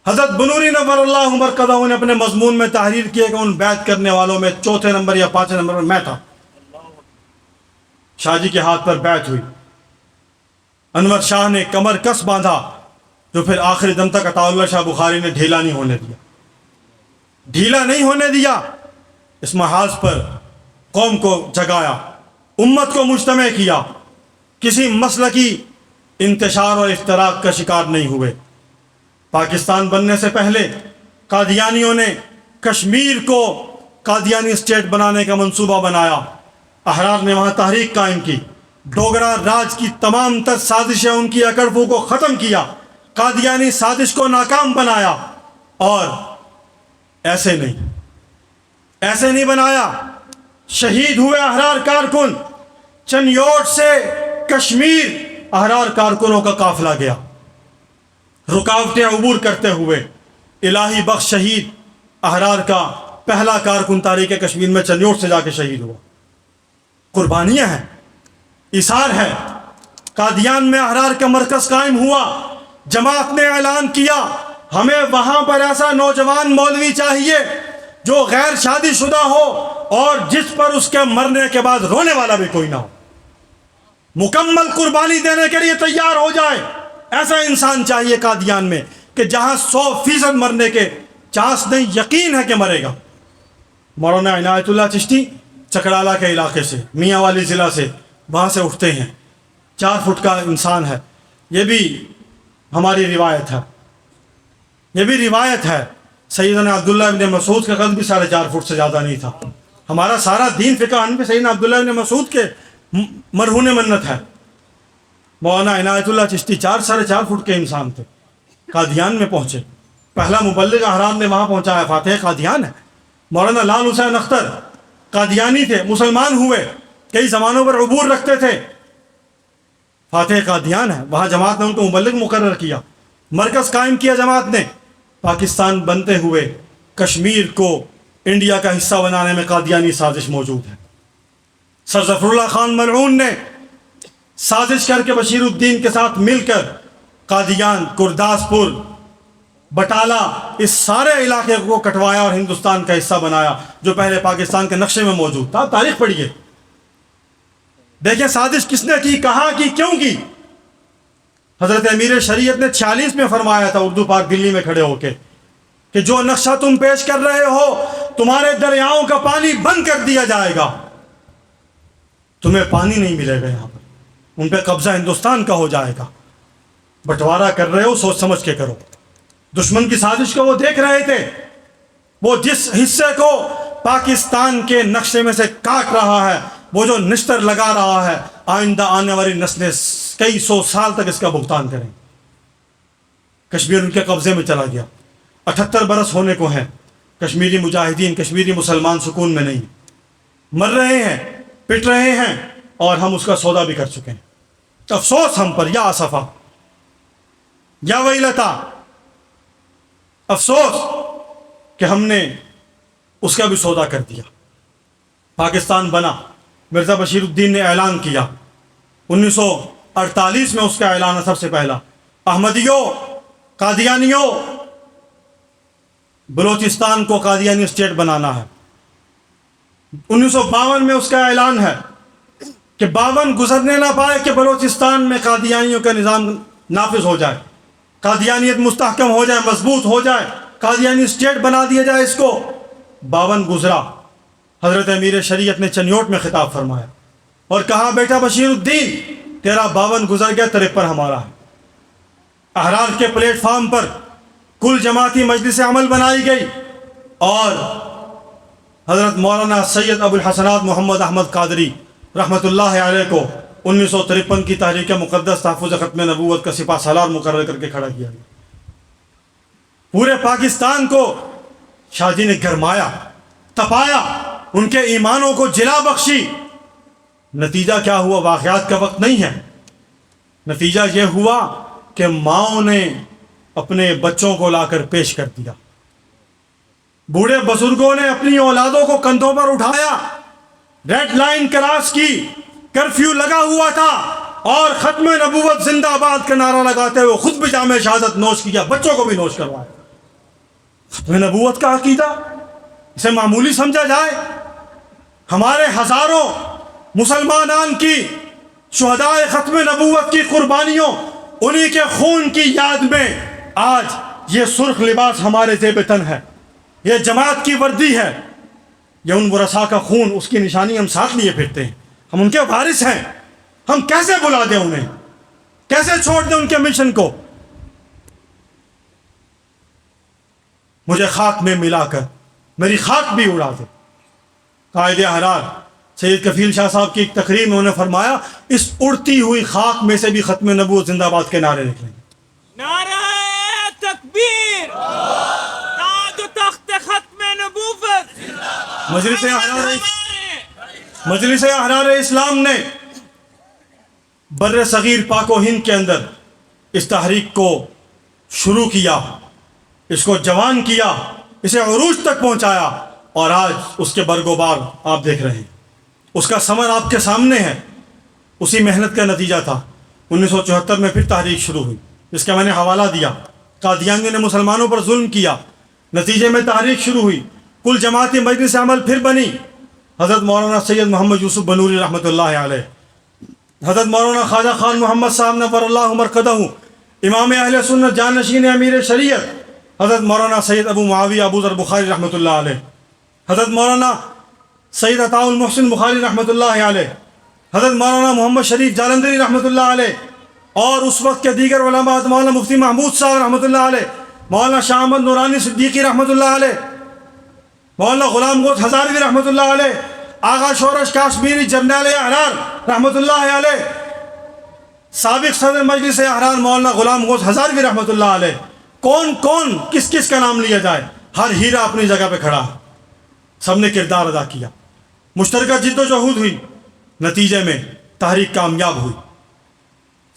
حضرت بنوری نور اللہ مرکزہ نے اپنے مضمون میں تحریر کیا کہ ان بیعت کرنے والوں میں چوتھے نمبر یا 5 نمبر میں تھا۔ شاہ جی کے ہاتھ پر بیعت ہوئی، انور شاہ نے کمر کس باندھا، جو پھر آخری دم تک عطاء اللہ شاہ بخاری نے ڈھیلا نہیں ہونے دیا۔ اس محاذ پر قوم کو جگایا، امت کو مجتمع کیا، کسی مسلکی انتشار اور افتراق کا شکار نہیں ہوئے۔ پاکستان بننے سے پہلے قادیانیوں نے کشمیر کو قادیانی اسٹیٹ بنانے کا منصوبہ بنایا، احرار نے وہاں تحریک قائم کی، ڈوگرا راج کی تمام تر سازشیں ان کی اکڑفوں کو ختم کیا، قادیانی سازش کو ناکام بنایا۔ اور ایسے نہیں بنایا، شہید ہوئے احرار کارکن، چنیوٹ سے کشمیر احرار کارکنوں کا قافلہ گیا، رکاوٹیں عبور کرتے ہوئے الہی بخش شہید احرار کا پہلا کارکن تاریخ کشمیر میں چنیوٹ سے جا کے شہید ہوا۔ قربانیاں ہیں، اثار ہے۔ قادیان میں احرار کا مرکز قائم ہوا، جماعت نے اعلان کیا ہمیں وہاں پر ایسا نوجوان مولوی چاہیے جو غیر شادی شدہ ہو اور جس پر اس کے مرنے کے بعد رونے والا بھی کوئی نہ ہو، مکمل قربانی دینے کے لیے تیار ہو جائے۔ ایسا انسان چاہیے قادیان میں کہ جہاں 100% مرنے کے چانس نہیں، یقین ہے کہ مرے گا۔ مولانا عنایت اللہ چشتی چکرالہ کے علاقے سے، میاں والی ضلع سے، وہاں سے اٹھتے ہیں، 4 فٹ کا انسان ہے۔ یہ بھی ہماری روایت ہے، سیدنا عبداللہ ابن مسعود کا قد بھی 4.5 فٹ سے زیادہ نہیں تھا۔ ہمارا سارا دین فقہ حنفی سیدنا عبداللہ ابن مسعود کے مرہون منت ہے۔ مولانا عنایت اللہ چشتی 4.5 فٹ کے انسان تھے، قادیان میں پہنچے، پہلا مبلغ احرار نے وہاں پہنچایا، فاتح قادیان ہے۔ مولانا لال حسین اختر قادیانی تھے، مسلمان ہوئے، کئی زمانوں پر عبور رکھتے تھے، فاتح قادیان ہے، وہاں جماعت نے ان کو مبلغ مقرر کیا، مرکز قائم کیا جماعت نے۔ پاکستان بنتے ہوئے کشمیر کو انڈیا کا حصہ بنانے میں قادیانی سازش موجود ہے۔ سر ظفر اللہ خان ملعون نے سازش کر کے بشیر الدین کے ساتھ مل کر قادیان، گرداسپور، بٹالہ، اس سارے علاقے کو کٹوایا اور ہندوستان کا حصہ بنایا، جو پہلے پاکستان کے نقشے میں موجود تھا۔ تاریخ پڑھیے، دیکھیں سازش کس نے کی، کہاں کی، کیوں کی۔ حضرت امیر شریعت نے 46 میں فرمایا تھا اردو پارک دلی میں کھڑے ہو کے کہ جو نقشہ تم پیش کر رہے ہو تمہارے دریاؤں کا پانی بند کر دیا جائے گا، تمہیں پانی نہیں ملے گا یہاں پر، ان پہ قبضہ ہندوستان کا ہو جائے گا۔ بٹوارا کر رہے ہو سوچ سمجھ کے کرو۔ دشمن کی سازش کو وہ دیکھ رہے تھے، وہ جس حصے کو پاکستان کے نقشے میں سے کاٹ رہا ہے، وہ جو نشتر لگا رہا ہے، آئندہ آنے والی نسلیں کئی سو سال تک اس کا بھگتان کریں۔ کشمیر ان کے قبضے میں چلا گیا، 78 برس ہونے کو ہیں، کشمیری مجاہدین، کشمیری مسلمان سکون میں نہیں، مر رہے ہیں، پٹ رہے ہیں، اور ہم اس کا سودا بھی کر چکے ہیں۔ افسوس ہم پر، یا اسفا، یا ویلتا، افسوس کہ ہم نے اس کا بھی سودا کر دیا۔ پاکستان بنا، مرزا بشیر الدین نے اعلان کیا، 1948 میں اس کا اعلان ہے سب سے پہلا، احمدیوں، قادیانیوں، بلوچستان کو قادیانی اسٹیٹ بنانا ہے۔ 1952 میں اس کا اعلان ہے کہ 52 گزرنے نہ پائے کہ بلوچستان میں قادیانیوں کا نظام نافذ ہو جائے، قادیانیت مستحکم ہو جائے، مضبوط ہو جائے، قادیانی اسٹیٹ بنا دیا جائے اس کو۔ 52 گزرا، حضرت امیر شریعت نے چنیوٹ میں خطاب فرمایا اور کہا، بیٹا بشیر الدین، تیرا 52 گزر گیا، 53 ہمارا ہے۔ احرار کے پلیٹ فارم پر کل جماعتی مجلس عمل بنائی گئی اور حضرت مولانا سید ابو الحسنات محمد احمد قادری رحمۃ اللہ علیہ کو 1953 کی تحریک مقدس تحفظ ختم نبوت کا سپہ سالار مقرر کر کے کھڑا کیا گیا۔ پورے پاکستان کو شاہ جی نے گرمایا، تپایا، ان کے ایمانوں کو جلا بخشی۔ نتیجہ کیا ہوا؟ واقعات کا وقت نہیں ہے، نتیجہ یہ ہوا کہ ماؤں نے اپنے بچوں کو لا کر پیش کر دیا، بوڑھے بزرگوں نے اپنی اولادوں کو کندھوں پر اٹھایا، ریڈ لائن کراس کی، کرفیو لگا ہوا تھا، اور ختم نبوت زندہ باد کا نعرہ لگاتے ہوئے خود بھی جام شہادت نوش کیا، بچوں کو بھی نوش کروایا۔ ختم نبوت کا عقیدہ اسے معمولی سمجھا جائے؟ ہمارے ہزاروں مسلمانان کی شہدائے ختم نبوت کی قربانیوں، انہی کے خون کی یاد میں آج یہ سرخ لباس ہمارے زیب تن ہے، یہ جماعت کی وردی ہے، یہ ان ورثاء کا خون، اس کی نشانی ہم ساتھ لیے پھرتے ہیں، ہم ان کے وارث ہیں۔ ہم کیسے بلا دیں انہیں؟ کیسے چھوڑ دیں ان کے مشن کو؟ مجھے خاک میں ملا کر میری خاک بھی اڑا دے۔ قائد احرار سید کفیل شاہ صاحب کی ایک تقریر میں انہوں نے فرمایا، اس اڑتی ہوئی خاک میں سے بھی ختم نبوت زندہ باد کے نعرے نکلیں گے۔ نعرہ تکبیر، تاج و تخت ختم نبوت۔ مجلس احرار اسلام نے بر صغیر پاک و ہند کے اندر اس تحریک کو شروع کیا، اس کو جوان کیا، اسے عروج تک پہنچایا، اور آج اس کے برگوبار آپ دیکھ رہے ہیں، اس کا ثمر آپ کے سامنے ہے۔ اسی محنت کا نتیجہ تھا 1974 میں پھر تحریک شروع ہوئی، جس کا میں نے حوالہ دیا۔ قادیانیوں نے مسلمانوں پر ظلم کیا، نتیجے میں تحریک شروع ہوئی، کل جماعتی مجلس عمل پھر بنی۔ حضرت مولانا سید محمد یوسف بنوری رحمۃ اللہ علیہ، حضرت مولانا خواجہ خان محمد صاحب نور اللہ مرقدہ، امام اہل سنت جانشین امیر شریعت حضرت مولانا سید ابو معاویہ ابو ذر بخاری رحمۃ اللہ علیہ، حضرت مولانا سید عطاء المحسن بخاری رحمۃ اللہ علیہ، حضرت مولانا محمد شریف جالندری رحمۃ اللہ علیہ، اور اس وقت کے دیگر علماء، مولانا مفتی محمود صاحب رحمۃ اللہ علیہ، مولانا شاہ احمد نورانی صدیقی رحمۃ اللہ علیہ، مولانا غلام گوز ہزاروی رحمۃ اللہ علیہ، آغا شورش کاشمیری جرنیل احرار رحمۃ اللہ علیہ، سابق صدر مجلس احرار مولانا غلام گوز ہزاروی رحمۃ اللہ علیہ۔ کون کون کس کس کا نام لیا جائے، ہر ہیرا اپنی جگہ پہ کھڑا ہے، سب نے کردار ادا کیا، مشترکہ جد و جہود ہوئی، نتیجے میں تحریک کامیاب ہوئی۔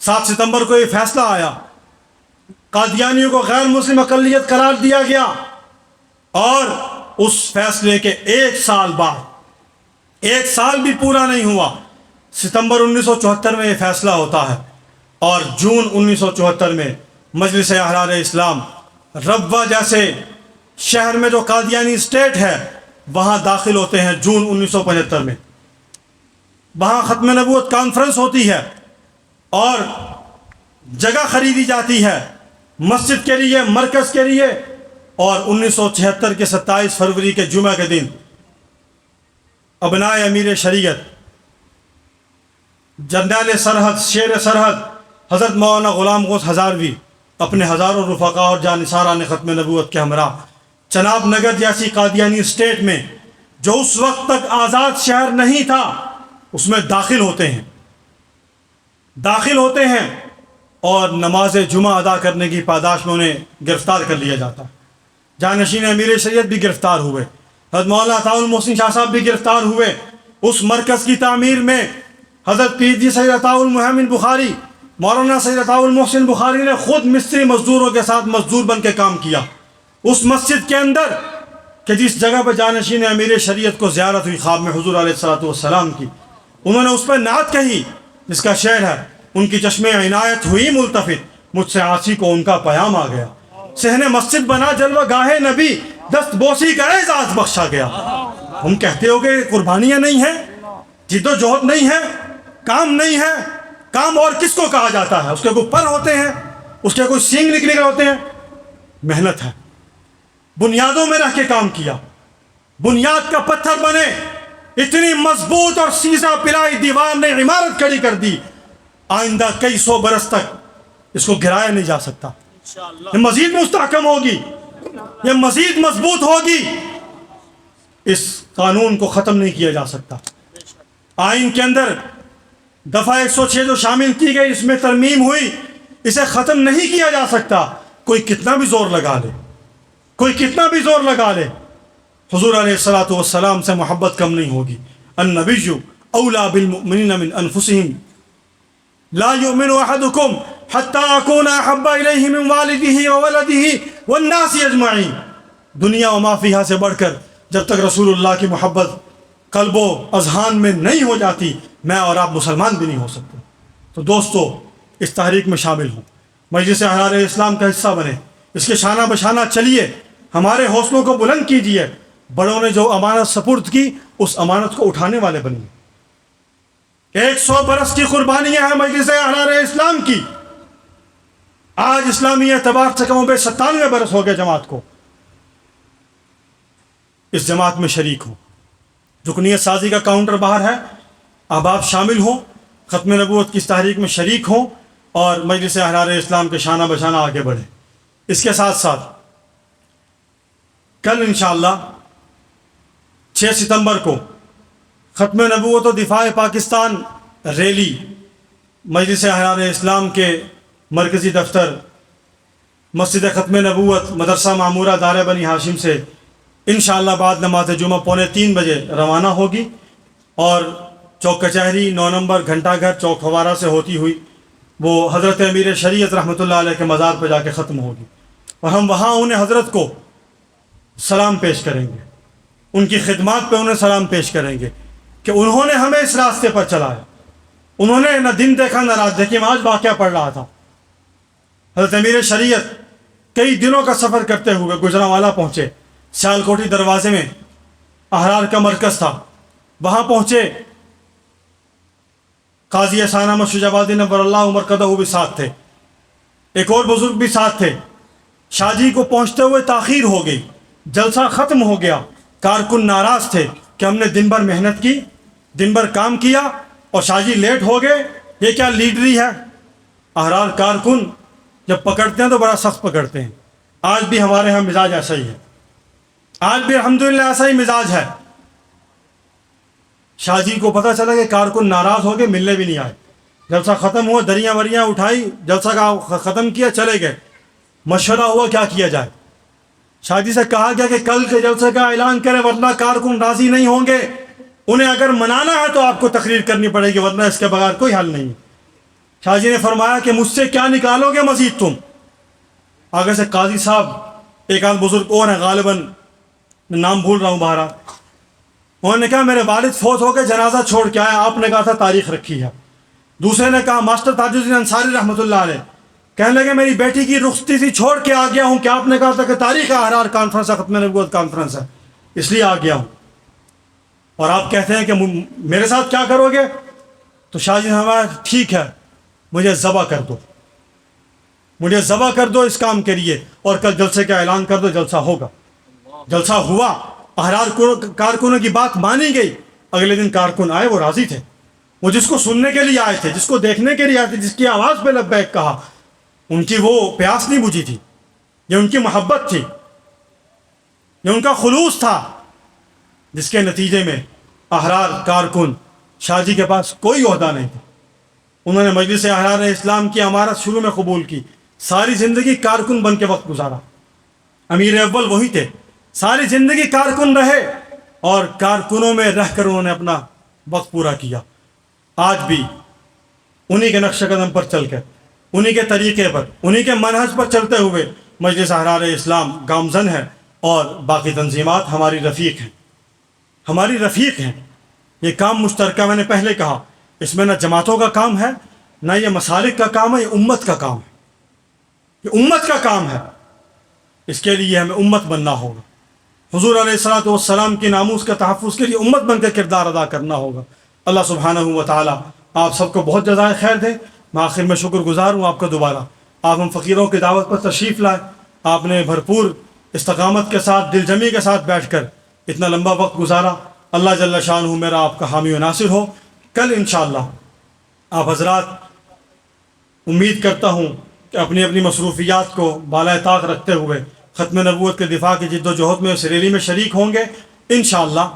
7 ستمبر کو یہ فیصلہ آیا، قادیانیوں کو غیر مسلم اقلیت قرار دیا گیا، اور اس فیصلے کے 1 سال بعد، 1 سال بھی پورا نہیں ہوا، ستمبر 1974 میں یہ فیصلہ ہوتا ہے، اور جون 1974 میں مجلس احرار اسلام ربوہ جیسے شہر میں جو قادیانی اسٹیٹ ہے وہاں داخل ہوتے ہیں۔ جون 1975 میں وہاں ختم نبوت کانفرنس ہوتی ہے، اور جگہ خریدی جاتی ہے مسجد کے لیے، مرکز کے لیے، اور 1976 کے 27 فروری کے جمعہ کے دن ابنائے امیر شریعت جنرل سرحد شیر سرحد حضرت مولانا غلام غوث ہزاروی اپنے ہزاروں رفقا اور جانثاران ختم نبوت کے ہمراہ چناب نگر جیسی قادیانی اسٹیٹ میں جو اس وقت تک آزاد شہر نہیں تھا اس میں داخل ہوتے ہیں اور نماز جمعہ ادا کرنے کی پاداش میں انہیں گرفتار کر لیا جاتا ہے۔ جانشین امیر شریعت بھی گرفتار ہوئے، حضرت مولانا عطاء المحسن شاہ صاحب بھی گرفتار ہوئے۔ اس مرکز کی تعمیر میں حضرت پیر جی سید عطاء المحمن بخاری، مولانا سید عطاء المحسن بخاری نے خود مستری مزدوروں کے ساتھ مزدور بن کے کام کیا۔ اس مسجد کے اندر کہ جس جگہ پہ جانشین امیر شریعت کو زیارت ہوئی خواب میں حضور علیہ السلام کی، انہوں نے اس پہ نعت کہی جس کا شعر ہے، ان کی چشم عنایت ہوئی ملتفت، مجھ سے عاصی کو ان کا پیام آ گیا، صحن مسجد بنا جلوہ گاہ نبی، دست بوسی کا اعزاز بخشا گیا۔ ہم کہتے ہو کہ قربانیاں نہیں ہیں، جد و جہد نہیں ہے، کام نہیں ہے۔ کام اور کس کو کہا جاتا ہے؟ اس کے کوئی پر ہوتے ہیں، اس کے کوئی سینگ نکلے ہوتے ہیں؟ محنت ہے، بنیادوں میں رہ کے کام کیا، بنیاد کا پتھر بنے، اتنی مضبوط اور سیسا پلائی دیوار نے عمارت کھڑی کر دی، آئندہ کئی سو برس تک اس کو گرایا نہیں جا سکتا۔ یہ مزید مستحکم ہوگی، یہ مزید مضبوط ہوگی، اس قانون کو ختم نہیں کیا جا سکتا۔ آئین کے اندر دفعہ 106 جو شامل کی گئی، اس میں ترمیم ہوئی، اسے ختم نہیں کیا جا سکتا، کوئی کتنا بھی زور لگا لے، کوئی کتنا بھی زور لگا لے، حضور علیہ السلام سے محبت کم نہیں ہوگی۔ النبی اولا بالمؤمنین من انفسہم لا یؤمن احدکم حتی اکون احب الیہ من والدہ وولدہ والناس اجمعین۔ دنیا و ما فیہا سے بڑھ کر جب تک رسول اللہ کی محبت قلب و اذہان میں نہیں ہو جاتی، میں اور آپ مسلمان بھی نہیں ہو سکتے۔ تو دوستو، اس تحریک میں شامل ہوں، مجلس احرار اسلام کا حصہ بنے، اس کے شانہ بشانہ چلیے، ہمارے حوصلوں کو بلند کیجیے، بڑوں نے جو امانت سپرد کی اس امانت کو اٹھانے والے بنیے۔ 100 برس کی قربانیاں ہیں مجلس احرار اسلام کی، آج اسلامی اعتبار سے کم و بیش 97 برس ہو گئے جماعت کو۔ اس جماعت میں شریک ہوں، رکنیت سازی کا کاؤنٹر باہر ہے، اب آپ شامل ہوں، ختم نبوت کی اس تحریک میں شریک ہوں اور مجلس احرار اسلام کے شانہ بشانہ آگے بڑھیں۔ اس کے ساتھ ساتھ کل انشاءاللہ 6 ستمبر کو ختم نبوت و دفاع پاکستان ریلی مجلس احرار اسلام کے مرکزی دفتر مسجد ختم نبوت مدرسہ معمورہ دار بنی ہاشم سے انشاءاللہ بعد نماز جمعہ 2:45 بجے روانہ ہوگی اور چوک کچہری 9 نمبر گھنٹہ گھر چوک فوارہ سے ہوتی ہوئی وہ حضرت امیر شریعت رحمۃ اللہ علیہ کے مزار پہ جا کے ختم ہوگی، اور ہم وہاں انہیں حضرت کو سلام پیش کریں گے، ان کی خدمات پہ انہیں سلام پیش کریں گے کہ انہوں نے ہمیں اس راستے پر چلایا، انہوں نے نہ دن دیکھا نہ رات دیکھی۔ میں آج واقعہ پڑھ رہا تھا، حضرت امیر شریعت کئی دنوں کا سفر کرتے ہوئے گجرانوالا پہنچے، سیالکوٹی دروازے میں احرار کا مرکز تھا، وہاں پہنچے، قاضی احسان احمد شجاع آبادی نور اللہ مرکزہ بھی ساتھ تھے، ایک اور بزرگ بھی ساتھ تھے۔ شاہ جی کو پہنچتے ہوئے تاخیر ہو گئی، جلسہ ختم ہو گیا، کارکن ناراض تھے کہ ہم نے دن بھر محنت کی، دن بھر کام کیا اور شاہ جی لیٹ ہو گئے، یہ کیا لیڈری ہے؟ احرار کارکن جب پکڑتے ہیں تو بڑا سخت پکڑتے ہیں۔ آج بھی ہمارے ہاں مزاج ایسا ہی ہے، آج بھی الحمدللہ ایسا ہی مزاج ہے۔ شاہ جی کو پتہ چلا کہ کارکن ناراض ہو گئے، ملنے بھی نہیں آئے، جلسہ ختم ہوا، دریاں وریاں اٹھائی، جلسہ کا ختم کیا، چلے گئے۔ مشورہ ہوا کیا کیا جائے، شاہ جی سے کہا گیا کہ کل کے جلسے کا اعلان کریں ورنہ کارکن راضی نہیں ہوں گے، انہیں اگر منانا ہے تو آپ کو تقریر کرنی پڑے گی ورنہ اس کے بغیر کوئی حل نہیں۔ شاہ جی نے فرمایا کہ مجھ سے کیا نکالو گے مزید تم؟ آگے سے قاضی صاحب، ایک آدھ بزرگ اور ہیں، غالباً میں نام بھول رہا ہوں بہرحال، انہوں نے کہا میرے والد فوت ہو کے جنازہ چھوڑ کے آیا، آپ نے کہا تھا تاریخ رکھی ہے۔ دوسرے نے کہا ماسٹر تاج الدین انصاری رحمۃ اللہ علیہ، کہنے لگے میری بیٹی کی رخصتی سی چھوڑ کے آ گیا ہوں کہ آپ نے کہا تھا کہ تاریخ احرار کانفرنس ہے، ختم نبوت کانفرنس ہے، اس لیے آ گیا ہوں، اور آپ کہتے ہیں کہ میرے ساتھ کیا کرو گے؟ تو شاہ جی نے فرمایا ٹھیک ہے، مجھے ذبح کر دو۔ مجھے ذبح کر دو اس کام کے لیے، اور کل جلسے کا اعلان کر دو، جلسہ ہوگا۔ جلسہ ہوا، احرار کارکنوں کی بات مانی گئی۔ اگلے دن کارکن آئے، وہ راضی تھے، وہ جس کو سننے کے لیے آئے تھے، جس کو دیکھنے کے لیے آئے تھے، جس کی آواز پہ لبیک کہا، ان کی وہ پیاس نہیں بجھی تھی، یہ ان کی محبت تھی، یہ ان کا خلوص تھا، جس کے نتیجے میں احرار کارکن شاہ جی کے پاس کوئی عہدہ نہیں تھا، انہوں نے مجلس احرار اسلام کی امارت شروع میں قبول کی، ساری زندگی کارکن بن کے وقت گزارا، امیر اول وہی تھے، ساری زندگی کارکن رہے، اور کارکنوں میں رہ کر انہوں نے اپنا وقت پورا کیا۔ آج بھی انہی کے نقش قدم پر چل کر، انہی کے طریقے پر، انہی کے منہج پر چلتے ہوئے مجلس احرار اسلام گامزن ہے، اور باقی تنظیمات ہماری رفیق ہیں، ہماری رفیق ہیں۔ یہ کام مشترکہ، میں نے پہلے کہا، اس میں نہ جماعتوں کا کام ہے، نہ یہ مسالک کا کام ہے، یہ امت کا کام ہے، یہ امت کا کام ہے۔ اس کے لیے ہمیں امت بننا ہوگا، حضور علیہ الصلوۃ والسلام کی ناموس کا تحفظ کے لیے امت بن کر کردار ادا کرنا ہوگا۔ اللہ سبحانہ و تعالی آپ سب کو بہت جزائے خیر دے۔ میں آخر میں شکر گزار ہوں آپ کا دوبارہ، آپ ہم فقیروں کی دعوت پر تشریف لائے، آپ نے بھرپور استقامت کے ساتھ، دل جمی کے ساتھ بیٹھ کر اتنا لمبا وقت گزارا۔ اللہ جل شانہ میرا آپ کا حامی و ناصر ہو۔ کل انشاءاللہ آپ حضرات، امید کرتا ہوں کہ اپنی اپنی مصروفیات کو بالائے طاق رکھتے ہوئے ختم نبوت کے دفاع کی جد و جہد میں اس ریلی میں شریک ہوں گے۔ انشاءاللہ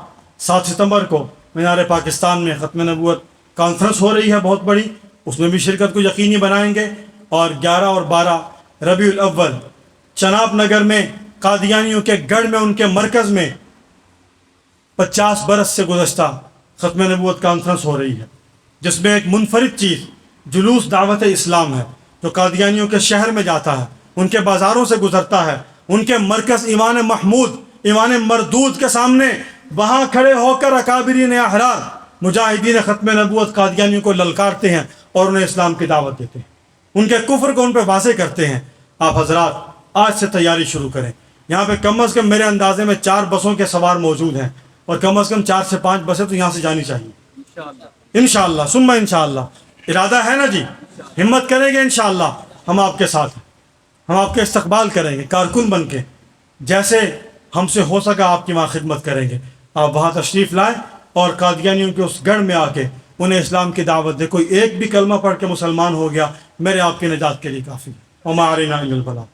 7 ستمبر کو مینار پاکستان میں ختم نبوت کانفرنس ہو رہی ہے بہت بڑی، اس میں بھی شرکت کو یقینی بنائیں گے، اور 11 اور 12 ربیع الاول چناب نگر میں قادیانیوں کے گڑھ میں، ان کے مرکز میں 50 برس سے گزشتہ ختم نبوت کانفرنس ہو رہی ہے، جس میں ایک منفرد چیز جلوس دعوت اسلام ہے، جو قادیانیوں کے شہر میں جاتا ہے، ان کے بازاروں سے گزرتا ہے، ان کے مرکز ایوان محمود، ایوان مردود کے سامنے وہاں کھڑے ہو کر اکابرین احرار مجاہدین ختم نبوت قادیانیوں کو للکارتے ہیں اور انہیں اسلام کی دعوت دیتے ہیں، ان کے کفر کو ان پہ واضح کرتے ہیں۔ آپ حضرات آج سے تیاری شروع کریں۔ یہاں پہ کم از کم میرے اندازے میں 4 بسوں کے سوار موجود ہیں، اور کم از کم 4 سے 5 بسیں تو یہاں سے جانی چاہیے انشاءاللہ ثم انشاءاللہ۔ ارادہ ہے نا جی؟ ہمت کریں گے انشاءاللہ، ہم آپ کے ساتھ ہیں، ہم آپ کے استقبال کریں گے، کارکن بن کے جیسے ہم سے ہو سکا آپ کی وہاں خدمت کریں گے۔ آپ وہاں تشریف لائیں اور قادیانیوں کے اس گڑھ میں آ کے انہیں اسلام کی دعوت دے۔ کوئی ایک بھی کلمہ پڑھ کے مسلمان ہو گیا، میرے آپ کی نجات کے لیے کافی ہے۔ وما علینا الا البلاغ۔